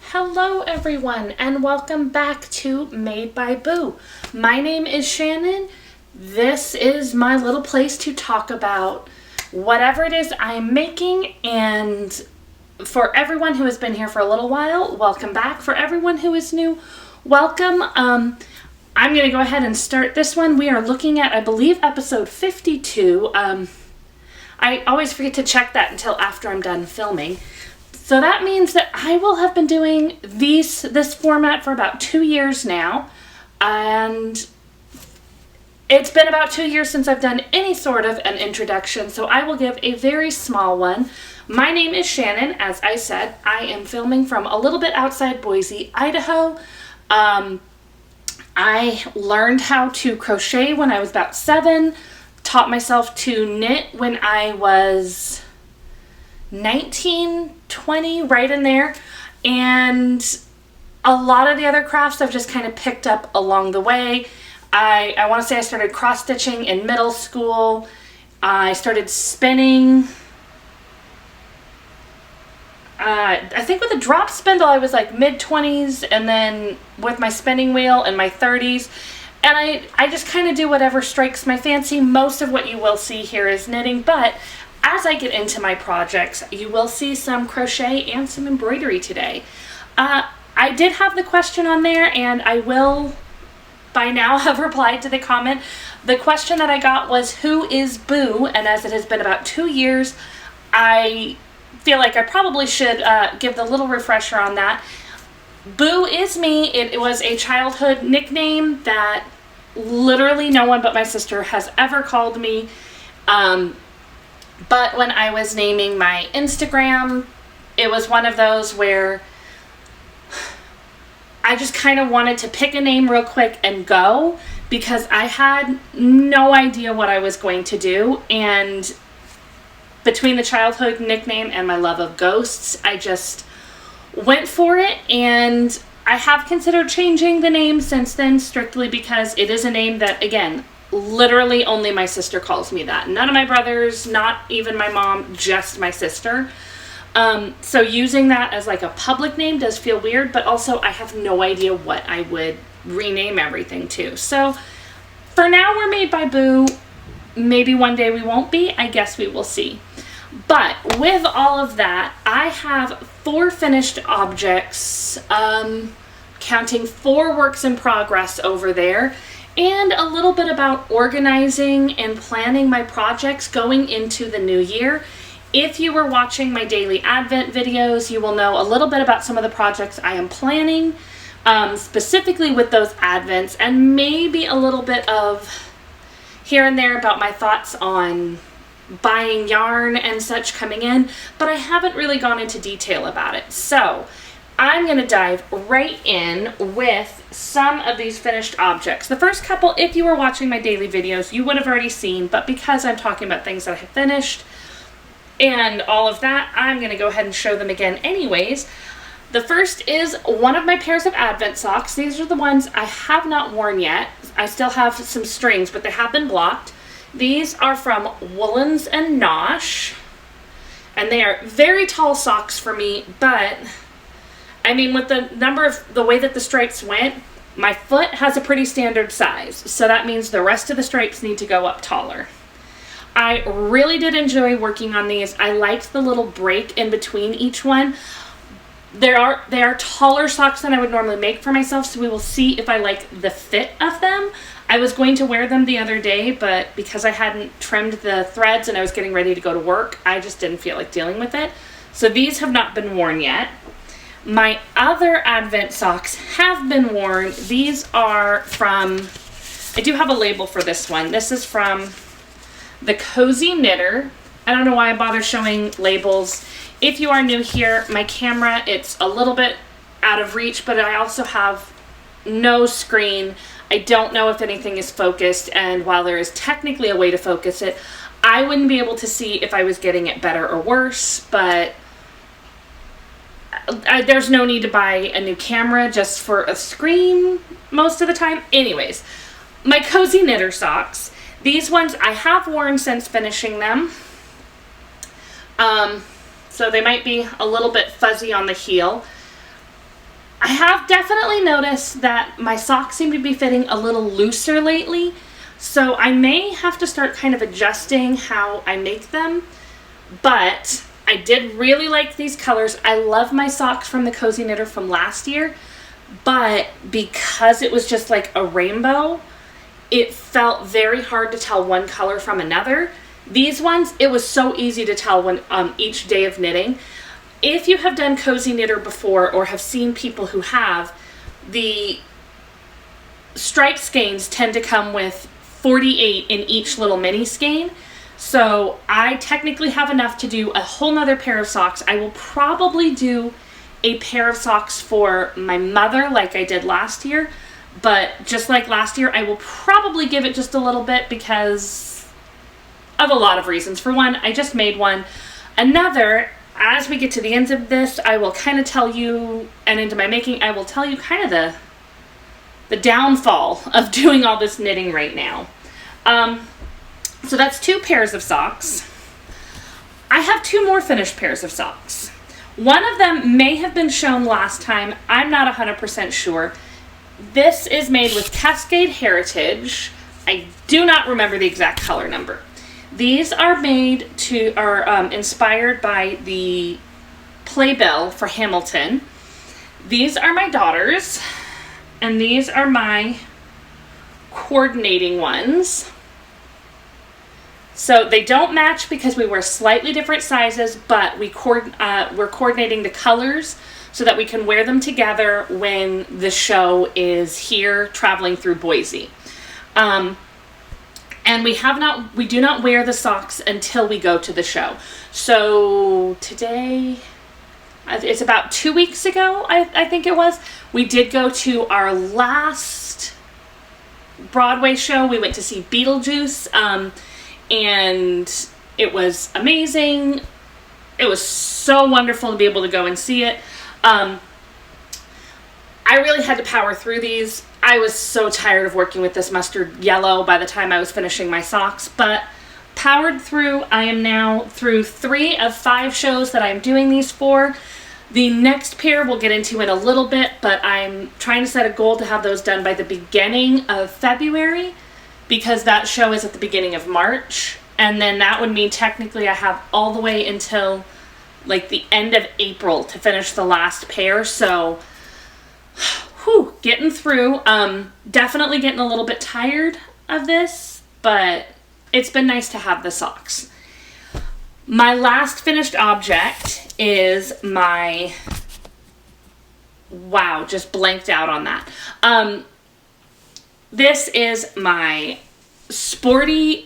Hello everyone and welcome back to Made by Boo. My name is Shannon. This is my little place to talk about whatever it is I'm making, and for everyone who has been here for a little while, welcome back. For everyone who is new, welcome. I'm going to go ahead and start this one. We are looking at, I believe, episode 52. I always forget to check that until after I'm done filming. So that means that I will have been doing this format for about 2 years now, and it's been about 2 years since I've done any sort of an introduction, so I will give a very small one. My name is Shannon. As I said, I am filming from a little bit outside Boise, Idaho. I learned how to crochet when I was about 7, taught myself to knit when I was 19, 20, right in there, and a lot of the other crafts I've just kind of picked up along the way. I want to say I started cross stitching in middle school. I started spinning. I think with a drop spindle I was like mid-20s, and then with my spinning wheel in my 30s. And I just kind of do whatever strikes my fancy. Most of what you will see here is knitting, but as I get into my projects, you will see some crochet and some embroidery today. I did have the question on there, and I will by now have replied to the comment. The question that I got was, who is Boo? And as it has been about 2 years, I feel like I probably should give the little refresher on that. Boo is me. It was a childhood nickname that literally no one but my sister has ever called me. But when I was naming my Instagram, it was one of those where I just kind of wanted to pick a name real quick and go, because I had no idea what I was going to do. And between the childhood nickname and my love of ghosts, I just went for it. And I have considered changing the name since then, strictly because it is a name that, again, literally only my sister calls me that. None of my brothers, not even my mom, just my sister. So using that as like a public name does feel weird, but also I have no idea what I would rename everything to. So for now, we're Made by Boo. Maybe one day we won't be. I guess we will see. But with all of that, I have 4 finished objects, counting 4 works in progress over there, and a little bit about organizing and planning my projects going into the new year. If you were watching my daily Advent videos, you will know a little bit about some of the projects I am planning, specifically with those Advents, and maybe a little bit of here and there about my thoughts on buying yarn and such coming in, but I haven't really gone into detail about it. So I'm going to dive right in with some of these finished objects. The first couple, if you were watching my daily videos, you would have already seen, but because I'm talking about things that I have finished and all of that, I'm going to go ahead and show them again anyways. The first is one of my pairs of Advent socks. These are the ones I have not worn yet. I still have some strings, but they have been blocked. These are from Woolens and Nosh, and they are very tall socks for me, but I mean, with the way that the stripes went, my foot has a pretty standard size, so that means the rest of the stripes need to go up taller. I really did enjoy working on these. I liked the little break in between each one. They are taller socks than I would normally make for myself, so we will see if I like the fit of them. I was going to wear them the other day, but because I hadn't trimmed the threads and I was getting ready to go to work, I just didn't feel like dealing with it. So these have not been worn yet. My other Advent socks have been worn. These are from, I do have a label for this one. This is from the Cozy Knitter. I don't know why I bother showing labels. If you are new here, my camera, it's a little bit out of reach, but I also have no screen. I don't know if anything is focused, and while there is technically a way to focus it, I wouldn't be able to see if I was getting it better or worse, but there's no need to buy a new camera just for a screen most of the time. Anyways, my Cozy Knitter socks. These ones I have worn since finishing them. So they might be a little bit fuzzy on the heel. I have definitely noticed that my socks seem to be fitting a little looser lately, so I may have to start kind of adjusting how I make them, but I did really like these colors. I love my socks from the Cozy Knitter from last year, but because it was just like a rainbow, it felt very hard to tell one color from another. These ones, it was so easy to tell when each day of knitting. If you have done Cozy Knitter before or have seen people who have, the stripe skeins tend to come with 48 in each little mini skein. So I technically have enough to do a whole nother pair of socks. I will probably do a pair of socks for my mother like I did last year, but just like last year, I will probably give it just a little bit because of a lot of reasons. For one, I just made one. Another, as we get to the ends of this, I will kind of tell you, and into my making, I will tell you kind of the downfall of doing all this knitting right now. So that's 2 pairs of socks. I have 2 more finished pairs of socks. One of them may have been shown last time. I'm not 100% sure. This is made with Cascade Heritage. I do not remember the exact color number. These are inspired by the playbill for Hamilton. These are my daughter's, and these are my coordinating ones. So they don't match because we wear slightly different sizes, but we're coordinating the colors so that we can wear them together when the show is here traveling through Boise. And we do not wear the socks until we go to the show. So today, it's about 2 weeks ago, I think it was, we did go to our last Broadway show. We went to see Beetlejuice, and it was amazing. It was so wonderful to be able to go and see it. I really had to power through these. I was so tired of working with this mustard yellow by the time I was finishing my socks, but powered through. I am now through 3 of 5 shows that I'm doing these for. The next pair we'll get into in a little bit, but I'm trying to set a goal to have those done by the beginning of February, because that show is at the beginning of March, and then that would mean technically I have all the way until like the end of April to finish the last pair. So getting through. Definitely getting a little bit tired of this, but it's been nice to have the socks. My last finished object is my, wow, just blanked out on that. This is my Sporti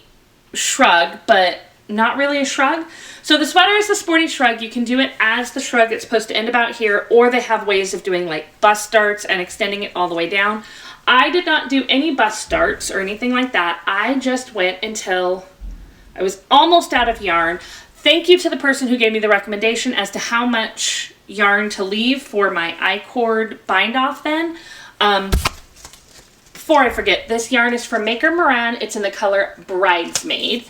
Shrug, but not really a shrug. So the sweater is the Sporti Shrug. You can do it as the shrug. It's supposed to end about here, or they have ways of doing like bust darts and extending it all the way down. I did not do any bust darts or anything like that. I just went until I was almost out of yarn. Thank you to the person who gave me the recommendation as to how much yarn to leave for my I-cord bind off then. Before I forget, this yarn is from Maker Moran. It's in the color Bridesmaid.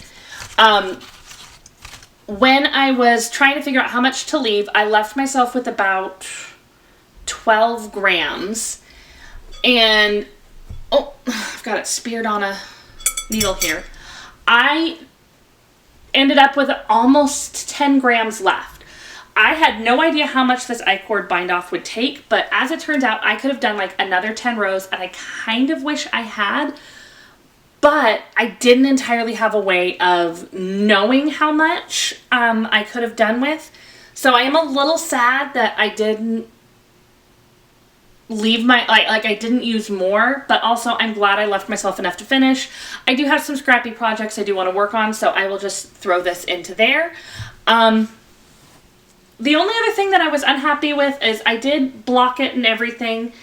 When I was trying to figure out how much to leave, I left myself with about 12 grams. And, oh, I've got it speared on a needle here. I ended up with almost 10 grams left. I had no idea how much this I-cord bind off would take, but as it turns out, I could have done like another 10 rows, and I kind of wish I had. But I didn't entirely have a way of knowing how much I could have done with. So I am a little sad that I didn't leave my, like I didn't use more, but also I'm glad I left myself enough to finish. I do have some scrappy projects I do want to work on, so I will just throw this into there. The only other thing that I was unhappy with is I did block it and everything.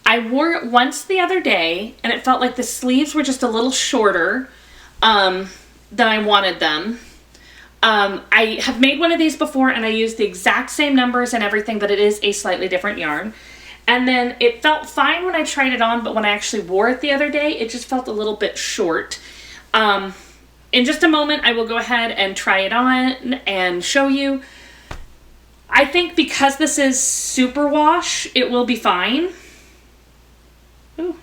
I wore it once the other day, and it felt like the sleeves were just a little shorter than I wanted them. I have made one of these before, and I used the exact same numbers and everything, but it is a slightly different yarn. And then it felt fine when I tried it on, but when I actually wore it the other day, it just felt a little bit short. In just a moment, I will go ahead and try it on and show you. I think because this is superwash, it will be fine. Ooh.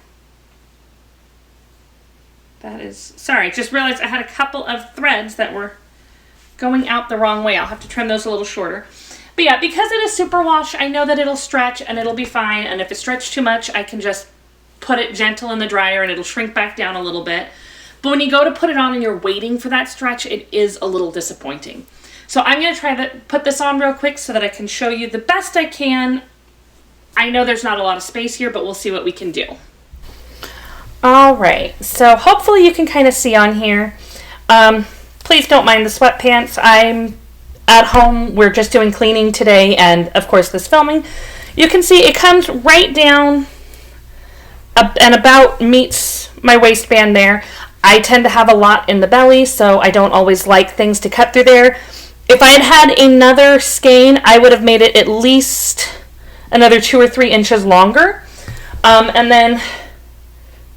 That is, sorry, just realized I had a couple of threads that were going out the wrong way. I'll have to trim those a little shorter. But yeah, because it is superwash, I know that it'll stretch and it'll be fine. And if it stretched too much, I can just put it gentle in the dryer and it'll shrink back down a little bit. But when you go to put it on and you're waiting for that stretch, it is a little disappointing. So I'm going to try to put this on real quick so that I can show you the best I can. I know there's not a lot of space here, but we'll see what we can do. All right, so hopefully you can kind of see on here. Please don't mind the sweatpants. I'm at home. We're just doing cleaning today and, of course, this filming. You can see it comes right down and about meets my waistband there. I tend to have a lot in the belly, so I don't always like things to cut through there. If I had had another skein, I would have made it at least another 2 or 3 inches longer. And then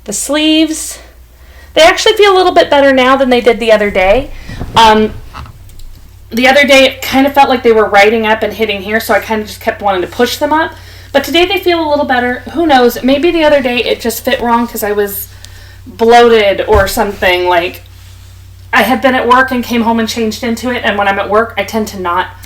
the sleeves, they actually feel a little bit better now than they did the other day. The other day it kind of felt like they were riding up and hitting here, so I kind of just kept wanting to push them up. But today they feel a little better. Who knows? Maybe the other day it just fit wrong because I was bloated or something. Like, I had been at work and came home and changed into it, and when I'm at work I tend to not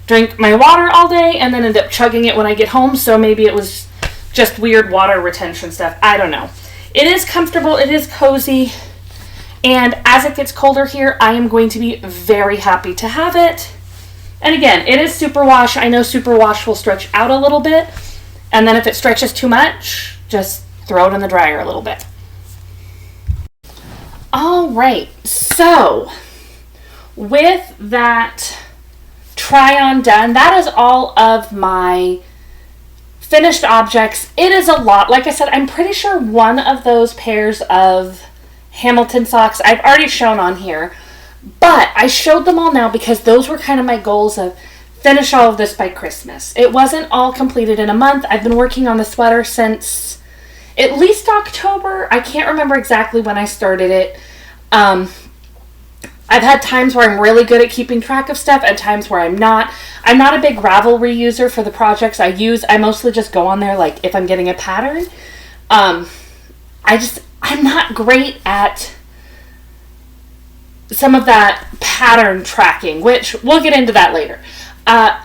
drink my water all day and then end up chugging it when I get home, so maybe it was just weird water retention stuff. I don't know. It is comfortable, it is cozy, and as it gets colder here, I am going to be very happy to have it. And again, it is superwash. I know superwash will stretch out a little bit, and then if it stretches too much, just throw it in the dryer a little bit. All right, so with that try-on done, that is all of my finished objects. It is a lot. Like I said, I'm pretty sure one of those pairs of Hamilton socks I've already shown on here, but I showed them all now because those were kind of my goals of finish all of this by Christmas. It wasn't all completed in a month. I've been working on the sweater since at least October. I can't remember exactly when I started it. I've had times where I'm really good at keeping track of stuff and times where I'm not. I'm not a big Ravelry user for the projects I use. I mostly just go on there like if I'm getting a pattern. I'm not great at some of that pattern tracking, which we'll get into that later.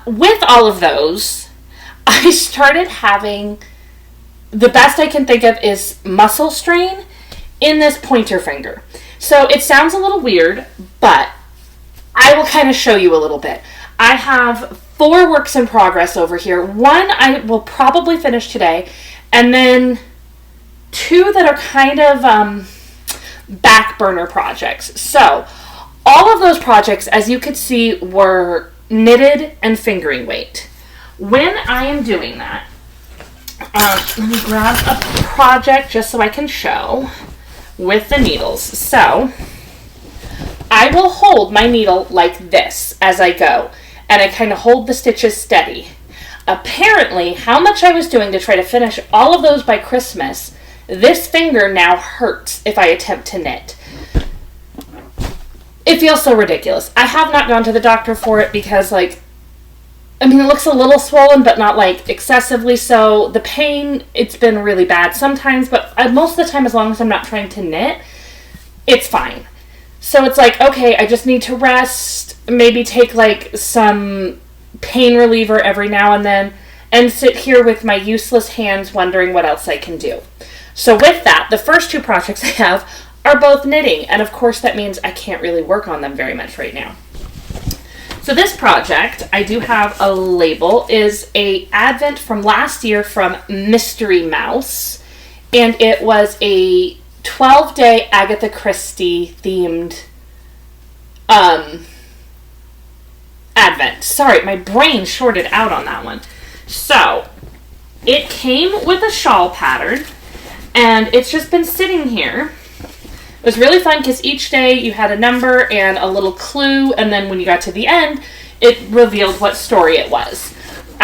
With all of those, I started having, the best I can think of is muscle strain in this pointer finger. So it sounds a little weird, but I will kind of show you a little bit. I have 4 works in progress over here. One I will probably finish today, and then 2 that are kind of back burner projects. So all of those projects, as you could see, were knitted and fingering weight. When I am doing that, let me grab a project just so I can show with the needles. So I will hold my needle like this as I go, and I kind of hold the stitches steady. Apparently, how much I was doing to try to finish all of those by Christmas, this finger now hurts if I attempt to knit. It feels so ridiculous. I have not gone to the doctor for it because, it looks a little swollen, but not, excessively so. The pain, it's been really bad sometimes, but most of the time, as long as I'm not trying to knit, it's fine. So it's okay, I just need to rest, maybe take, some pain reliever every now and then, and sit here with my useless hands wondering what else I can do. So with that, the first 2 projects I have are both knitting, and of course that means I can't really work on them very much right now. So this project, I do have a label, is a advent from last year from Mystery Mouse, and it was a 12-day Agatha Christie themed advent. Sorry, my brain shorted out on that one. So it came with a shawl pattern, and it's just been sitting here. It was really fun because each day you had a number and a little clue, and then when you got to the end, it revealed what story it was.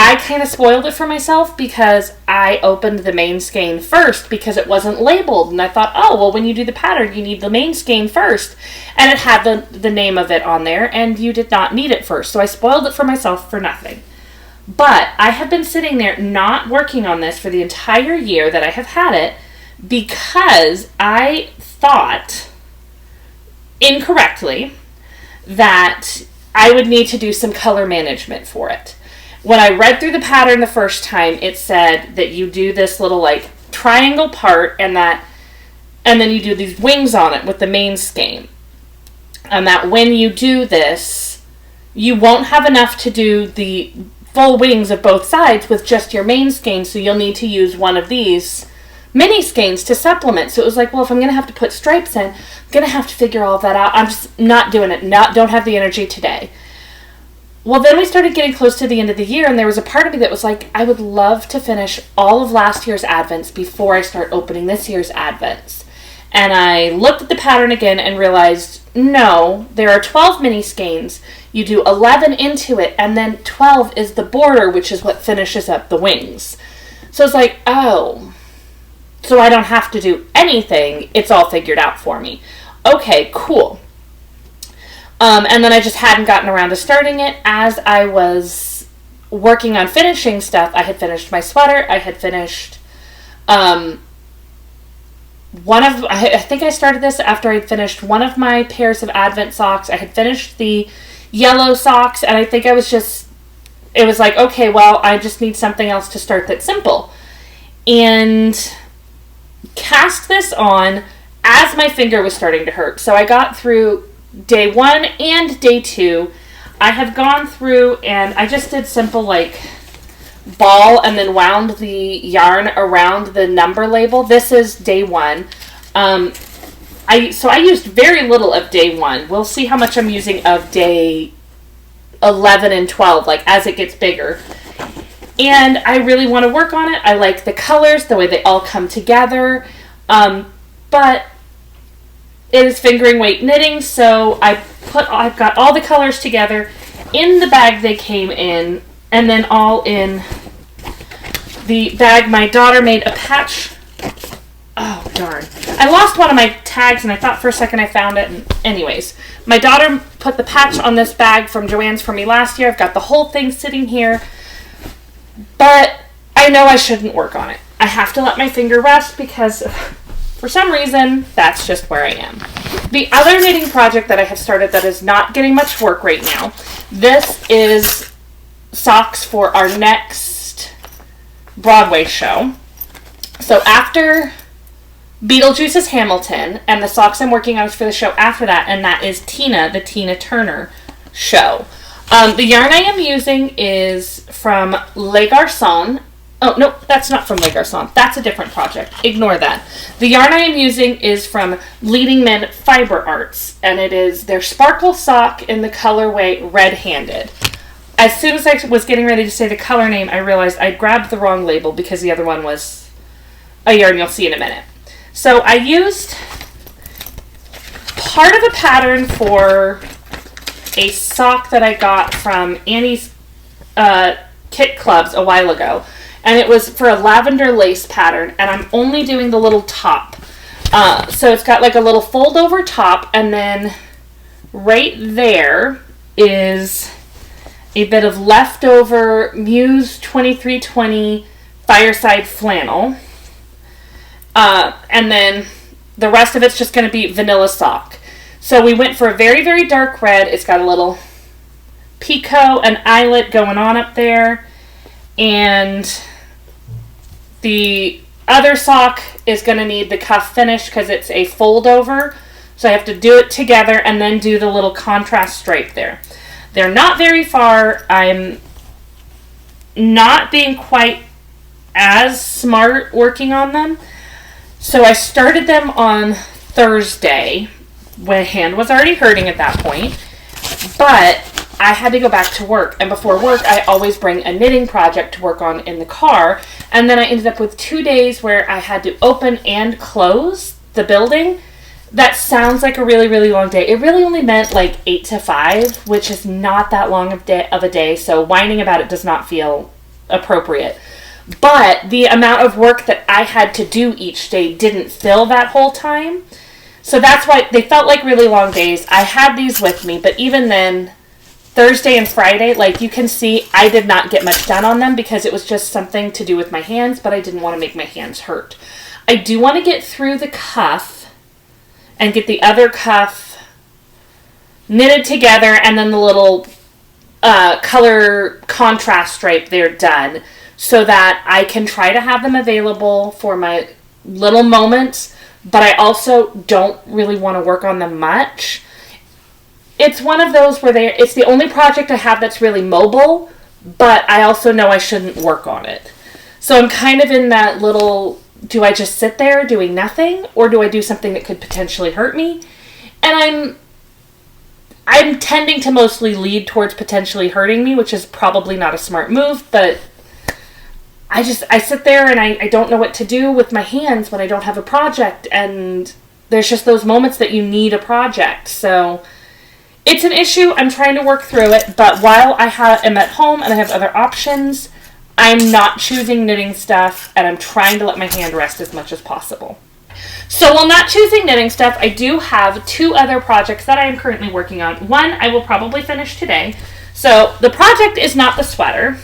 I kind of spoiled it for myself because I opened the main skein first because it wasn't labeled. And I thought, oh, well, when you do the pattern, you need the main skein first. And it had the name of it on there, and you did not need it first. So I spoiled it for myself for nothing. But I have been sitting there not working on this for the entire year that I have had it because I thought incorrectly that I would need to do some color management for it. When I read through the pattern the first time, it said that you do this little like triangle part and then you do these wings on it with the main skein. And that when you do this, you won't have enough to do the full wings of both sides with just your main skein, so you'll need to use one of these mini skeins to supplement. So it was like, well, if I'm going to have to put stripes in, I'm going to have to figure all that out. I'm just not doing it. Don't have the energy today. Well, then we started getting close to the end of the year, and there was a part of me that was like, I would love to finish all of last year's Advents before I start opening this year's Advents. And I looked at the pattern again and realized, no, there are 12 mini skeins. You do 11 into it, and then 12 is the border, which is what finishes up the wings. So it's like, oh, so I don't have to do anything. It's all figured out for me. Okay, cool. And then I just hadn't gotten around to starting it. As I was working on finishing stuff, I had finished my sweater. I had finished I think I started this after I'd finished one of my pairs of Advent socks. I had finished the yellow socks, and I think it was like, okay, well, I just need something else to start that's simple. And cast this on as my finger was starting to hurt. So I got through day 1 and day 2. I have gone through and I just did simple like ball and then wound the yarn around the number label. This is day 1. So I used very little of day 1. We'll see how much I'm using of day 11 and 12, like as it gets bigger. And I really want to work on it. I like the colors, the way they all come together. But it is fingering weight knitting, so I've got all the colors together in the bag they came in, and then all in the bag my daughter made a patch. Oh, darn. I lost one of my tags, and I thought for a second I found it. And anyways, my daughter put the patch on this bag from Joann's for me last year. I've got the whole thing sitting here, but I know I shouldn't work on it. I have to let my finger rest because for some reason, that's just where I am. The other knitting project that I have started that is not getting much work right now, this is socks for our next Broadway show. So after Beetlejuice's Hamilton, and the socks I'm working on is for the show after that, and that is Tina, the Tina Turner show. The yarn I am using is from Les Garçons. Oh, no, that's not from Les Garçons. That's a different project. Ignore that. The yarn I am using is from Leading Men Fiber Arts, and it is their sparkle sock in the colorway Red Handed. As soon as I was getting ready to say the color name, I realized I'd grabbed the wrong label because the other one was a yarn you'll see in a minute. So I used part of a pattern for a sock that I got from Annie's Kit Clubs a while ago. And it was for a lavender lace pattern, and I'm only doing the little top. So it's got like a little fold over top, and then right there is a bit of leftover Muse 2320 Fireside flannel. And then the rest of it's just going to be vanilla sock. So we went for a very, very dark red. It's got a little picot and eyelet going on up there. And the other sock is going to need the cuff finish because it's a fold over. So I have to do it together and then do the little contrast stripe there. They're not very far. I'm not being quite as smart working on them. So I started them on Thursday when hand was already hurting at that point. But I had to go back to work, and before work I always bring a knitting project to work on in the car, and then I ended up with 2 days where I had to open and close the building. That sounds like a really, really long day. It really only meant like 8 to 5, which is not that long of a day, so whining about it does not feel appropriate. But the amount of work that I had to do each day didn't fill that whole time. So that's why they felt like really long days. I had these with me, but even then, Thursday and Friday, like you can see, I did not get much done on them because it was just something to do with my hands, but I didn't want to make my hands hurt. I do want to get through the cuff and get the other cuff knitted together, and then the little color contrast stripe there done, so that I can try to have them available for my little moments, but I also don't really want to work on them much. It's one of those where it's the only project I have that's really mobile, but I also know I shouldn't work on it. So I'm kind of in that little, do I just sit there doing nothing, or do I do something that could potentially hurt me? And I'm tending to mostly lead towards potentially hurting me, which is probably not a smart move, but I sit there and I don't know what to do with my hands when I don't have a project, and there's just those moments that you need a project. So it's an issue. I'm trying to work through it, but while I am at home and I have other options, I'm not choosing knitting stuff, and I'm trying to let my hand rest as much as possible. So while not choosing knitting stuff, I do have 2 other projects that I am currently working on. One I will probably finish today. So the project is not the sweater.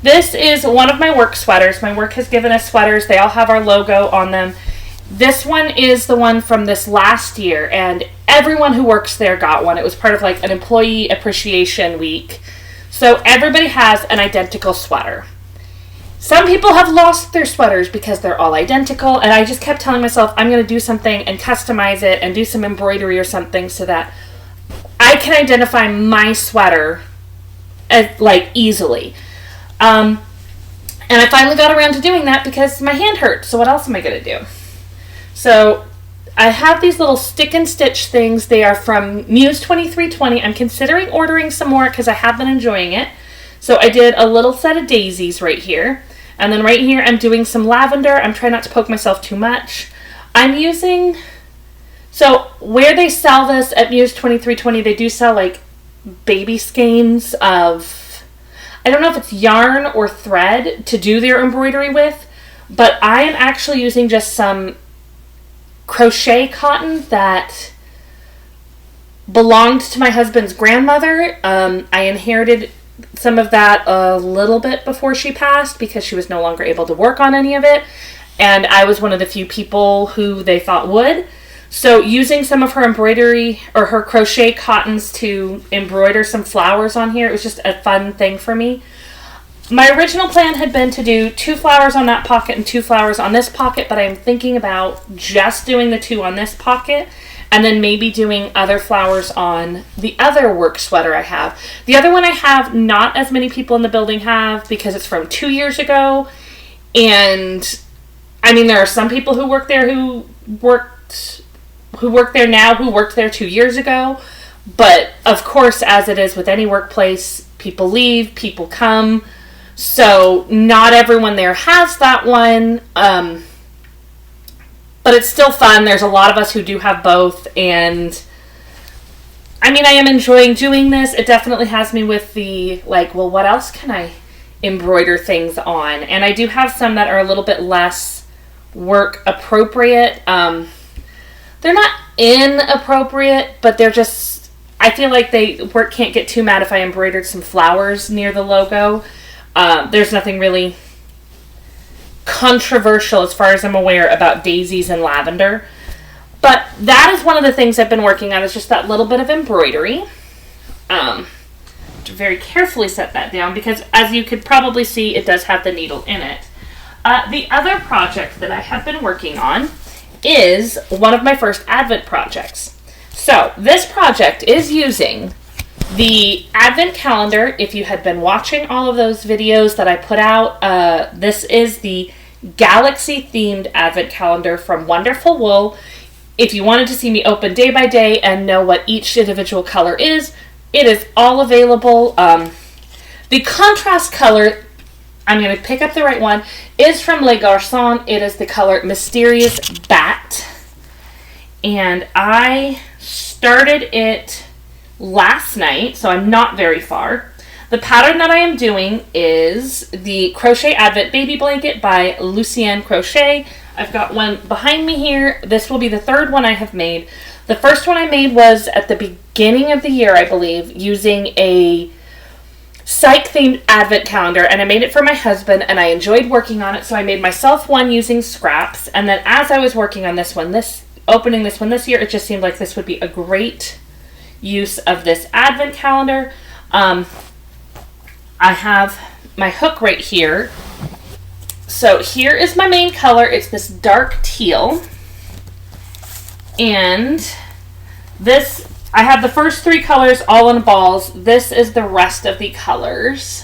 This is one of my work sweaters. My work has given us sweaters. They all have our logo on them. This one is the one from this last year, and everyone who works there got one. It was part of like an employee appreciation week. So everybody has an identical sweater. Some people have lost their sweaters because they're all identical, and I just kept telling myself I'm going to do something and customize it and do some embroidery or something so that I can identify my sweater like easily. And I finally got around to doing that because my hand hurt, so what else am I going to do? So I have these little stick and stitch things. They are from Muse 2320. I'm considering ordering some more because I have been enjoying it. So I did a little set of daisies right here. And then right here I'm doing some lavender. I'm trying not to poke myself too much. I'm using, so where they sell this at Muse 2320, they do sell like baby skeins of, I don't know if it's yarn or thread to do their embroidery with, but I am actually using just some crochet cotton that belonged to my husband's grandmother. I inherited some of that a little bit before she passed because she was no longer able to work on any of it, and I was one of the few people who they thought would. So using some of her embroidery or her crochet cottons to embroider some flowers on here, it was just a fun thing for me. My original plan had been to do 2 flowers on that pocket and 2 flowers on this pocket, but I'm thinking about just doing the 2 on this pocket and then maybe doing other flowers on the other work sweater I have. The other one I have, not as many people in the building have because it's from 2 years ago. And I mean, there are some people who work there who work there now who worked there 2 years ago. But of course, as it is with any workplace, people leave, people come. So not everyone there has that one. But it's still fun. There's a lot of us who do have both, and I mean, I am enjoying doing this. It definitely has me with the, like, well, what else can I embroider things on? And I do have some that are a little bit less work appropriate. They're not inappropriate, but they're just, I feel like work can't get too mad if I embroidered some flowers near the logo. There's nothing really controversial as far as I'm aware about daisies and lavender, but that is one of the things I've been working on, is just that little bit of embroidery. To very carefully set that down because, as you could probably see, it does have the needle in it. The other project that I have been working on is one of my first Advent projects. So this project is using the Advent calendar. If you had been watching all of those videos that I put out, this is the Galaxy themed Advent calendar from Wonderful Wool. If you wanted to see me open day by day and know what each individual color is, it is all available. The contrast color, I'm going to pick up the right one, is from Les Garçons. It is the color Mysterious Bat. And I started it last night, so I'm not very far. The pattern that I am doing is the Crochet Advent Baby Blanket by Lucienne Crochet. I've got one behind me here. This will be the third one I have made. The first one I made was at the beginning of the year, I believe, using a psych-themed advent calendar, and I made it for my husband, and I enjoyed working on it, so I made myself one using scraps, and then as I was working on opening this one this year, it just seemed like this would be a great use of this advent calendar. I have my hook right here. So here is my main color. It's this dark teal. And this, I have the first three colors all in balls. This is the rest of the colors.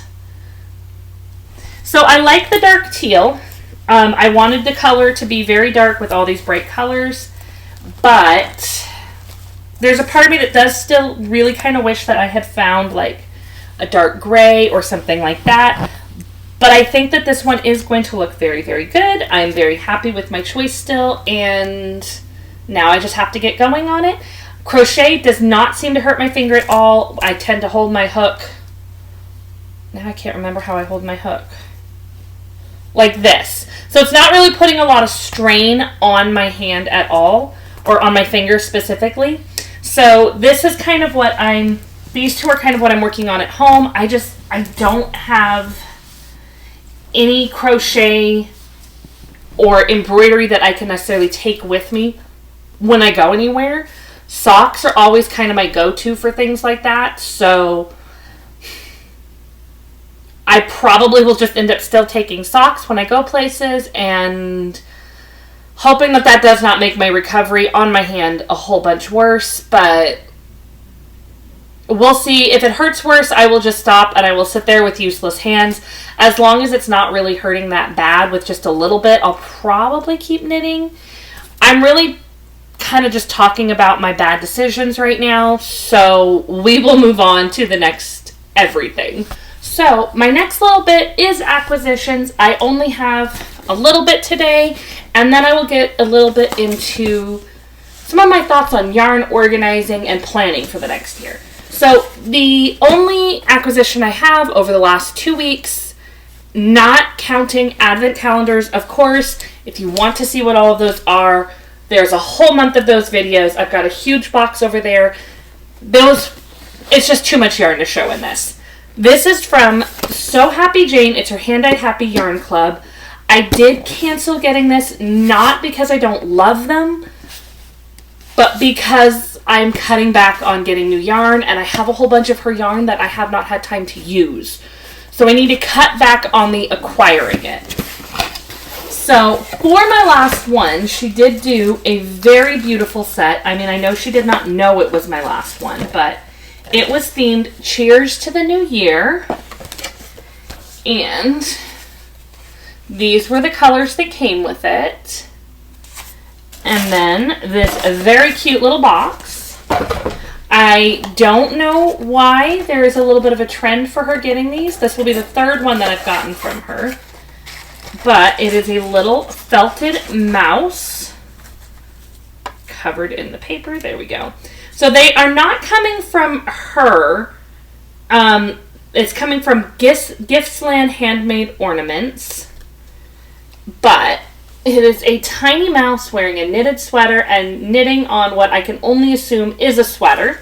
So I like the dark teal. I wanted the color to be very dark with all these bright colors. But there's a part of me that does still really kind of wish that I had found like a dark gray or something like that. But I think that this one is going to look very, very good. I'm very happy with my choice still, and now I just have to get going on it. Crochet does not seem to hurt my finger at all. I tend to hold my hook. Now I can't remember how I hold my hook. Like this. So it's not really putting a lot of strain on my hand at all, or on my finger specifically. So this is kind of what these two are kind of what I'm working on at home. I don't have any crochet or embroidery that I can necessarily take with me when I go anywhere. Socks are always kind of my go-to for things like that, so I probably will just end up still taking socks when I go places, and hoping that that does not make my recovery on my hand a whole bunch worse, but we'll see. If it hurts worse, I will just stop and I will sit there with useless hands. As long as it's not really hurting that bad with just a little bit, I'll probably keep knitting. I'm really kind of just talking about my bad decisions right now, so we will move on to the next everything. So my next little bit is acquisitions. I only have a little bit today, and then I will get a little bit into some of my thoughts on yarn organizing and planning for the next year. So the only acquisition I have over the last 2 weeks, not counting advent calendars, of course, if you want to see what all of those are, there's a whole month of those videos. I've got a huge box over there. It's just too much yarn to show in this. This is from So Happy Jane. It's her Hand-Dyed Happy Yarn Club. I did cancel getting this, not because I don't love them, but because I'm cutting back on getting new yarn, and I have a whole bunch of her yarn that I have not had time to use. So I need to cut back on the acquiring it. So for my last one, she did do a very beautiful set. I mean, I know she did not know it was my last one, but it was themed Cheers to the New Year. And these were the colors that came with it. And then this very cute little box. I don't know why there is a little bit of a trend for her getting these. This will be the third one that I've gotten from her. But it is a little felted mouse covered in the paper. There we go. So they are not coming from her. It's coming from Giftsland Handmade Ornaments. But it is a tiny mouse wearing a knitted sweater and knitting on what I can only assume is a sweater.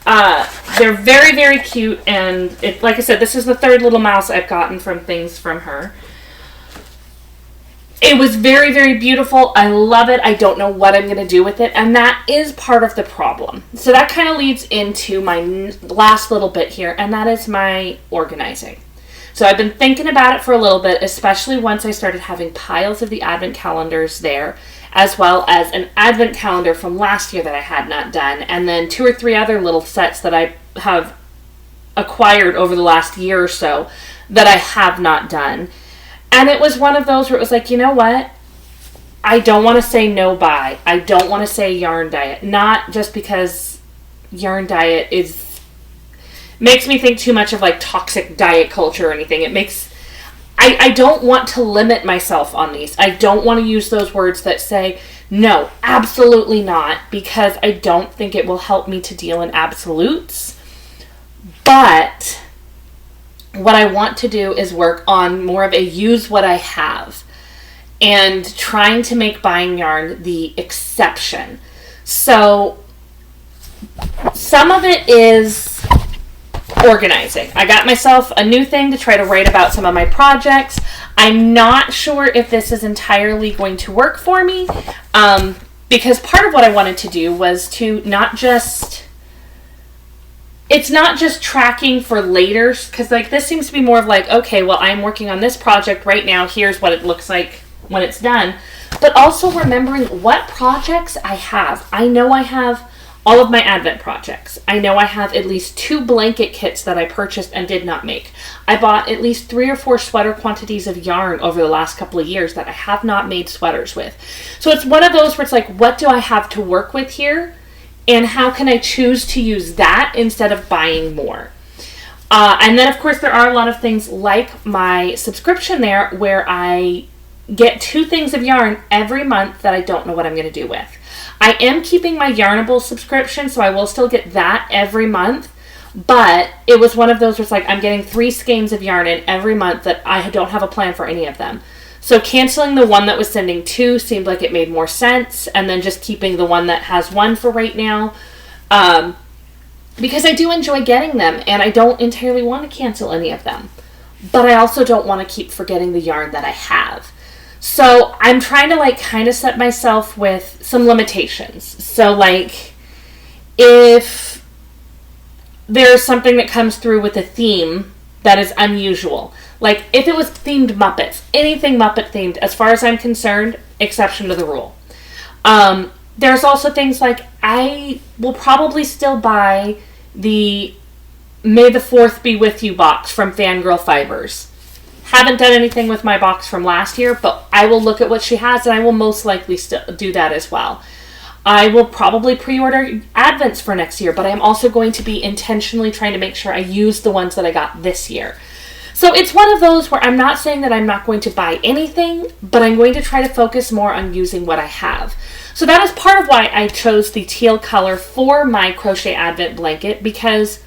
They're very, very cute, and like I said, this is the third little mouse I've gotten from things from her. It was very, very beautiful. I love it. I don't know what I'm going to do with it, and that is part of the problem. So that kind of leads into my last little bit here, and that is my organizing. So I've been thinking about it for a little bit, especially once I started having piles of the advent calendars there, as well as an advent calendar from last year that I had not done, and then 2 or 3 other little sets that I have acquired over the last year or so that I have not done. And it was one of those where it was like, you know what? I don't want to say no buy. I don't want to say yarn diet. Not just because yarn diet makes me think too much of like toxic diet culture or anything. I don't want to limit myself on these. I don't want to use those words that say, no, absolutely not, because I don't think it will help me to deal in absolutes. But what I want to do is work on more of a use what I have and trying to make buying yarn the exception. So some of it is organizing. I got myself a new thing to try to write about some of my projects. I'm not sure if this is entirely going to work for me, because part of what I wanted to do was to it's not just tracking for later, because like this seems to be more of like, okay, well, I'm working on this project right now, here's what it looks like when it's done, but also remembering what projects I have. I know I have all of my Advent projects. I know I have at least 2 blanket kits that I purchased and did not make. I bought at least 3 or 4 sweater quantities of yarn over the last couple of years that I have not made sweaters with. So it's one of those where it's like, what do I have to work with here? And how can I choose to use that instead of buying more? And then, of course, there are a lot of things like my subscription there where I get 2 things of yarn every month that I don't know what I'm going to do with. I am keeping my Yarnable subscription, so I will still get that every month. But it was one of those where it's like I'm getting 3 skeins of yarn in every month that I don't have a plan for any of them. So canceling the one that was sending 2 seemed like it made more sense, and then just keeping the one that has 1 for right now, because I do enjoy getting them, and I don't entirely want to cancel any of them. But I also don't want to keep forgetting the yarn that I have. So I'm trying to like kind of set myself with some limitations. So like if there's something that comes through with a theme that is unusual, like if it was themed Muppets, anything Muppet themed, as far as I'm concerned, exception to the rule. There's also things like I will probably still buy the May the 4th Be With You box from FanGirl Fibers. Haven't done anything with my box from last year, but I will look at what she has and I will most likely still do that as well. I will probably pre-order Advents for next year, but I'm also going to be intentionally trying to make sure I use the ones that I got this year. So it's one of those where I'm not saying that I'm not going to buy anything, but I'm going to try to focus more on using what I have. So that is part of why I chose the teal color for my Crochet Advent blanket, because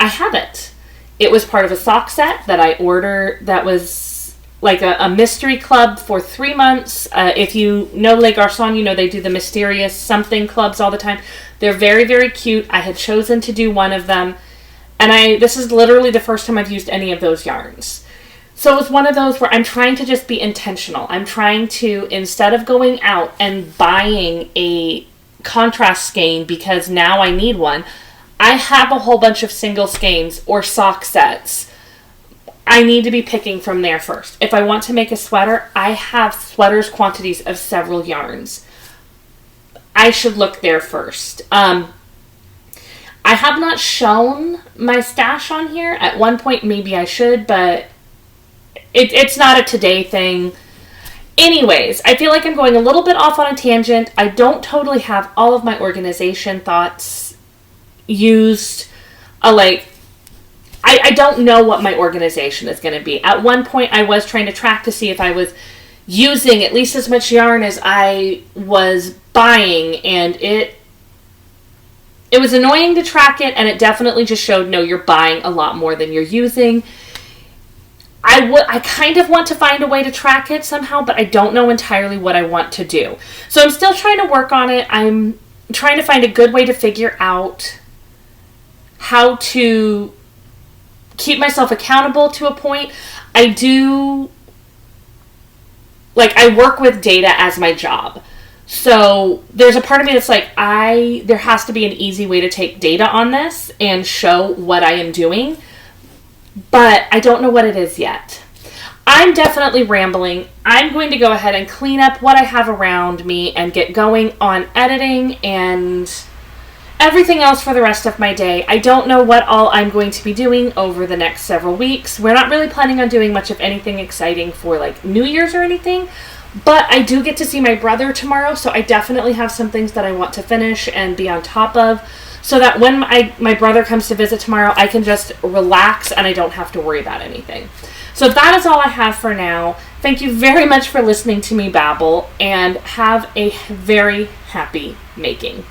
I have it. It was part of a sock set that I ordered that was like a mystery club for 3 months. If you know Les Garçons, you know they do the mysterious something clubs all the time. They're very, very cute. I had chosen to do one of them. And this is literally the first time I've used any of those yarns. So it was one of those where I'm trying to just be intentional. I'm trying to, instead of going out and buying a contrast skein because now I need one, I have a whole bunch of single skeins or sock sets. I need to be picking from there first. If I want to make a sweater, I have sweaters quantities of several yarns. I should look there first. I have not shown my stash on here. At one point, maybe I should, but it's not a today thing. Anyways, I feel like I'm going a little bit off on a tangent. I don't totally have all of my organization thoughts used. I don't know what my organization is going to be. At one point, I was trying to track to see if I was using at least as much yarn as I was buying, and it was annoying to track it, and it definitely just showed, no, you're buying a lot more than you're using. I kind of want to find a way to track it somehow, but I don't know entirely what I want to do. So I'm still trying to work on it. I'm trying to find a good way to figure out how to keep myself accountable to a point. I work with data as my job. So there's a part of me that's like, there has to be an easy way to take data on this and show what I am doing, but I don't know what it is yet. I'm definitely rambling. I'm going to go ahead and clean up what I have around me and get going on editing and everything else for the rest of my day. I don't know what all I'm going to be doing over the next several weeks. We're not really planning on doing much of anything exciting for like New Year's or anything. But I do get to see my brother tomorrow, so I definitely have some things that I want to finish and be on top of, so that when my brother comes to visit tomorrow, I can just relax and I don't have to worry about anything. So that is all I have for now. Thank you very much for listening to me babble, and have a very happy making.